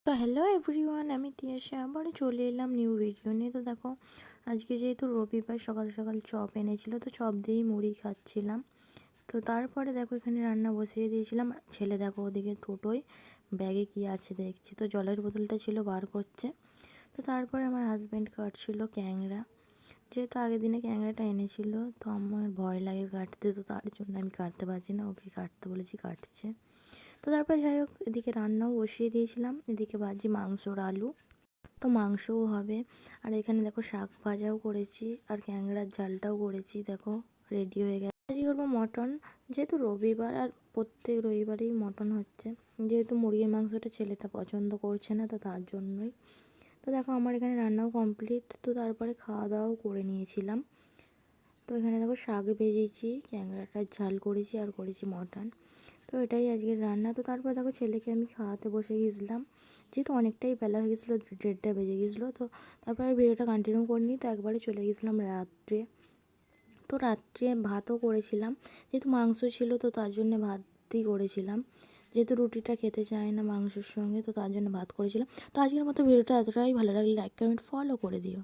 তো hello everyone, আমি তিয়াশা আবারও চলে এলাম নিউ ভিডিও নিয়ে। তো দেখো, আজকে যেহেতু রবিবার সকাল সকাল চপ এনেছিল, তো চপ দিয়েই মুড়ি খাচ্ছিলাম। তো তারপরে দেখো এখানে রান্না বসিয়ে দিয়েছিলাম। ছেলে দেখো ওদিকে টোটোয় ব্যাগে কি আছে দেখছি, তো জলের বোতলটা ছিল বার করছে। তো তারপরে আমার হাজব্যান্ড কাটছিল ক্যাংড়া, যেহেতু আগের দিনে ক্যাংড়াটা এনেছিল, তো আমার ভয় লাগে কাটতে, তো তার জন্য আমি কাটতে পারছি না, ওকে কাটতে বলেছি কাটছে। তো তারপর যাই হোক, এদিকে রান্নাও বসিয়ে দিয়েছিলাম, এদিকে ভাজি মাংসর আলু, তো মাংসও হবে। আর এখানে দেখো শাক ভাজাও করেছি, আর ক্যাংড়ার ঝালটাও করেছি, দেখো রেডি হয়ে গেছে। আজকে করবো মটন, যেহেতু রবিবার, আর প্রত্যেক রবিবারেই মটন হচ্ছে। যেহেতু মুরগির মাংসটা ছেলেটা পছন্দ করছে না, তো তার জন্যই। তো দেখো আমার এখানে রান্নাও কমপ্লিট, তো তারপরে খাওয়া দাওয়াও করে নিয়েছিলাম। তো এখানে দেখো শাক ভেজেছি, ক্যাংড়াটার ঝাল করেছি, আর করেছি মটন। তো এটাই আজকের রান্না। তো তারপর দেখো ছেলেকে আমি খাওয়াতে বসে গেছিলাম, যেহেতু অনেকটাই বেলা হয়ে গেছিলো, 1:30টা বেজে গেছিলো। তো তারপরে ভিডিওটা কন্টিনিউ করিনি, তো একবারে চলে গেছিলাম রাত্রে। তো রাত্রে ভাতও করেছিলাম, যেহেতু মাংস ছিল তো তার জন্য ভাতই করেছিলাম, যেহেতু রুটিটা খেতে চায় না মাংসের সঙ্গে, তো তার জন্য ভাত করেছিলাম। তো আজকের মতো ভিডিওটা এতটাই, ভালো লাগলে লাইক কমেন্ট ফলো করে দিও।